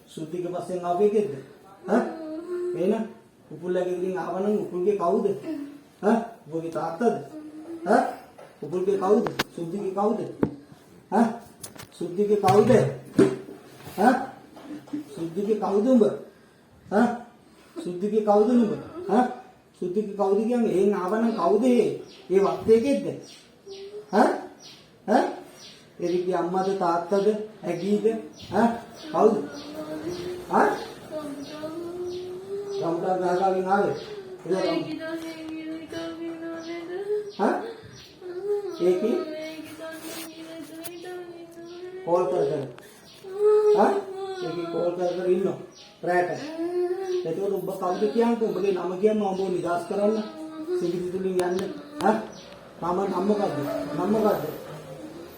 සුද්ධික පස්සෙන් ආපු එකෙක්ද? එහෙනම් උපුල්ලගේ ඉතින් ආවනම් උපුල්ගේ කවුද? උපුල්ගේ තාත්තද? උපුල්ගේ කවුද? සුද්ධිගේ කවුද? සුද්ධිගේ කවුද? සුද්ධිගේ කවුද උඹ? සුද්ධිගේ කවුද උඹ? සුද්ධිගේ කවුද කියන්නේ එහෙන් ආවනම් කවුද ඒ? ඒ වත්තේකෙද්ද? එරිගේ අම්මද තාත්තද? ඇගීද? කවුද? රම්ටා ගහගාගෙන ආවේ. ඒකි කෝල් කර කර. ඒකි කෝල් කර කර ඉන්නවා. රැට. එතකොට ඔබ කවුද කියන්නේ? ඔබගේ නම කියන්න ඔබ නිදාස් කරන්න. සිගිරි තුලින් යන්න. නම මොකද්ද? නම මොකද්ද?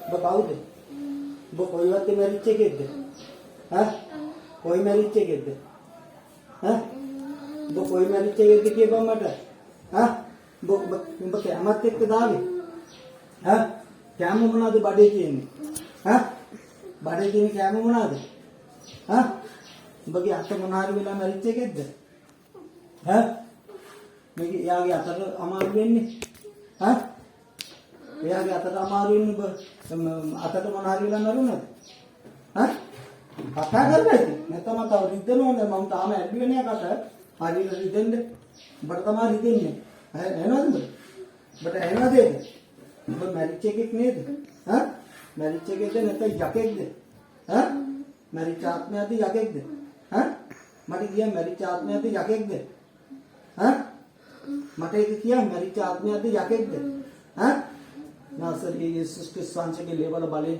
ඔබ කවුද? ඔබ කොයිවත් මැරිච් එකේද? කොයි මැරිච් එකේද? ඔබ කොයි මැරිච් එකේද කියපන් මට. ඔබ කැමත් එක්ක දාවේ. කැම මොනවද බඩේ තියෙන්නේ? බඩේ තියෙන කැම මොනවද? ඔබගේ අත මොනාරි වෙලා මැරිච් එකේද? මේක එයාගේ අතට අමාරු වෙන්නේ. එයාගේ අතට අමාරු වෙන්නේ ඔබ අතට මොනාරි වෙලා මරුණාද? කතා කරලා ඉතින් නැත්නම් තව රිදෙනවද? මම තාම ඇඩ්වි වෙන්නේ කට. හරියට රිදෙන්න. ඔබට තමයි රිදෙන්නේ. ඇහෙනවද ඔබ? ඔබට ඇහෙනවද ඒක? ඔබ මැරිච් එකෙක් නේද? මැරිච් එකේද නැත්නම් යකෙක්ද? මැරිච් ආත්මයක්ද යකෙක්ද? මට කියන්න මැරිච් ආත්මයක්ද යකෙක්ද? මට ඒක කියන්න මැරිච් ආත්මයක්ද යකෙක්ද? नासरी यीशु क्रिस्तान के लेवल वाले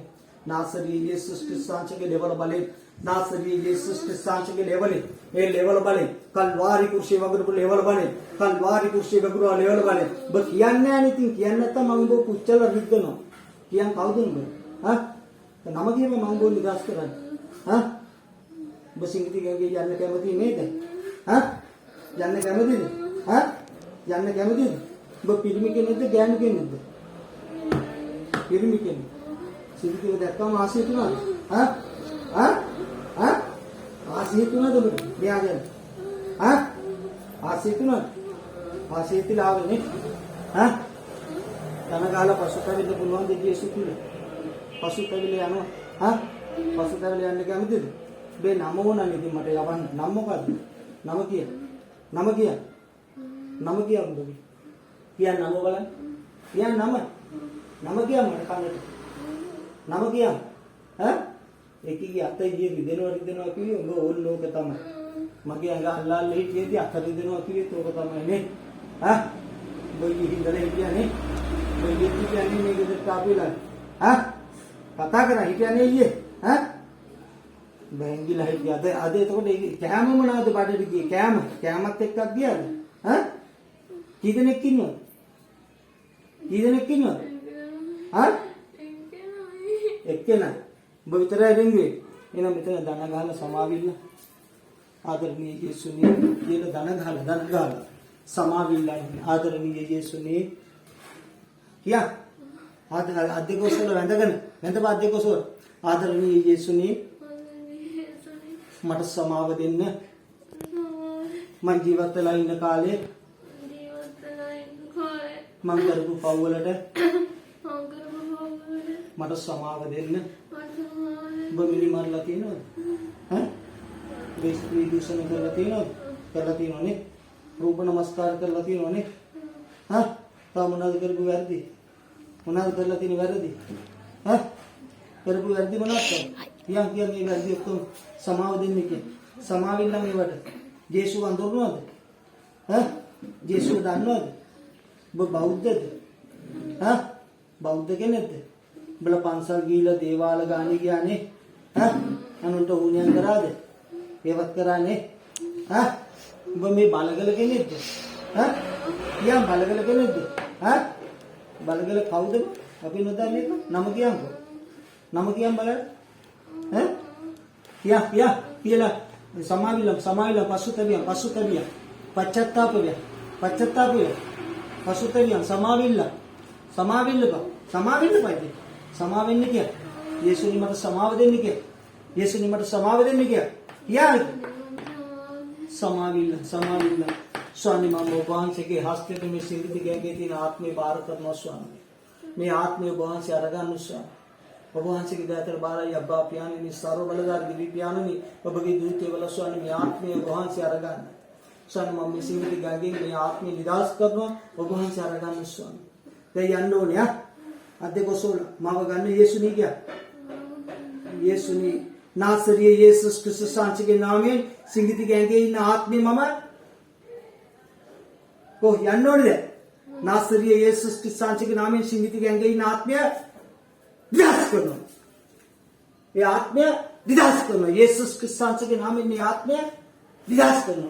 नासरी यीशु क्रिस्तान के लेवल वाले नासरी यीशु क्रिस्तान के लेवल ये लेवल वाले कलवारी कुर्सी वगैरह लेवल वाले कलवारी कुर्सी वगैरह लेवल वाले बस कियान्ने anything कियान्ने तो मंगो कुचल रिद्धनो कियान काउदुन तो नमक ये मंगो निराश करा बस इंग्लिश के यान्ने क्या मती नहीं थे यान्ने क्या मती यान्ने क्या मती वो पिरमी के नहीं थे ज्ञान के नहीं थे පිරිමි කෙනෙක්. සිද්ධියව දැක්කම ආසිය තුනද? ආසිය තුනද ඔබට? මෙයාගෙන. ආසිය තුනද? ආසිය තිලා ආවනේ. ධනගාල පසුතැවිල්ල පුළුවන් දෙවිය යේසු තුල. පසුතැවිල්ල යනවා. පසුතැවිල්ල යන්න කැමතිද? මේ නම ඕනනේ ඉතින් මට යවන්න. නම මොකද්ද? නම කිය. නම කිය. නම කියන්න බෑ. කියන්න නම බලන්න. කියන්න නම. නම කියන්න මට කන්නට. නම කියන්න. ඒකී අත ඉය රිදෙනවා කිව්වේ උඹ ඕල් ලෝක තමයි. මගේ අඟ අල්ලාල්ලා හිටියේදී අත රිදෙනවා කිව්වෙත් ඕක තමයි නේ. බොයි හින්දලා හිටියානේ. බොයි කියන්නේ මේ ගෙදරට ආපුලා. කතා කරා හිටියානේ ඊයේ. බැංගිලා හිටියා. අද එතකොට ඒ කෑම මොනවද බඩට ගියේ? කෑමත් එක්කක් ගියාද? කී දෙනෙක් ඉන්නවද? කී දෙනෙක් ඉන්නවද? එක්කෙනා ඔබ විතරයි රින්ගුවේ. එහෙනම් මෙතන දන ගහලා සමාවිල්ල ආදරණීය යේසුනේ කියලා දන ගහලා සමාවිල්ල ආදරණීය යේසුනේ කියා අධිකෝසල වැඳගෙන වැඳපා අධිකෝසල ආදරණීය යේසුනේ මට සමාව දෙන්න මං ජීවත් වෙලා ඉන්න කාලේ මං කරපු පව් වලට මට සමාව දෙන්න. ඔබ මිනිමරලා තියෙනවද? ස්ත්‍රී දූෂණ කරලා තියෙනවද? කරලා තියෙනවනේ. රූප නමස්කාර කරලා තියෙනවනේ. තව මොනවද කරපු වැරදි? මොනවද කරලා තියෙන වැරදි? කරපු වැරදි මොනවද? කියන් මේ වැරදි ඔක්කොම සමාව දෙන්න කිය. සමාවින්න මේවට. ජේසුස් අඳුරනවද? ජේසුස් දන්නවද? ඔබ බෞද්ධද? බෞද්ධ කෙනෙක්ද? බල පන්සල් ගිහිලා දේවාල ගානේ ගියානේ. අනුන්ට වුණියන් කරාද? ඒවත් කරානේ. ඔබ මේ බලගල කෙනෙක්ද? කියන් බලගල කෙනෙක්ද? බලගල කවුද? අපි නොදන්නේ නම කියන්කෝ. නම කියන් බලන්න. කියලා සමාවිල පසුතැවියන් පච්චත්තාපය පසුතැවියන් සමාවිල්ල පයිද සමාවෙන්න කිය. යේසුනි මට සමාව දෙන්න කිය. යේසුනි මට සමාව දෙන්න කිය. යායි සමාවිල්ල ස්වාමී මම ඔබ වහන්සේගේ හස්තයට මේ සිඟිති ගෑගේ තියෙන ආත්මේ බාර කරනවා ස්වාමී. මේ ආත්මය ඔබ වහන්සේ අරගන්න ස්වාමී. ඔබ වහන්සේගේ දයතර බාරයි අබ්බා පියාණනි සර්ව බලධාරී දිවි පියාණනි ඔබගේ දූතයවල ස්වාමී මේ ආත්මය ඔබ වහන්සේ අරගන්න. ස්වාමී මම මේ සිඟිති ගෑගෙන් මේ ආත්මය නිදහස් කරනවා ඔබ වහන්සේ අරගන්න ස්වාමී. දැන් යන්න ඕනේ අද්දේ කොසෝල මව ගන්න යේසුනි ගියා. යේසුනි नासरिये यीशु क्रिस्टस सांचे के नाम में सिंगिति गैंगे इन आत्मे मम को यन्नोड़े नासरिये यीशु क्रिस्टस सांचे के नाम में सिंगिति गैंगे इन आत्मे विदास करना ये आत्मे विदास करना यीशु क्रिस्टस सांचे के नाम में आत्मे विदास करना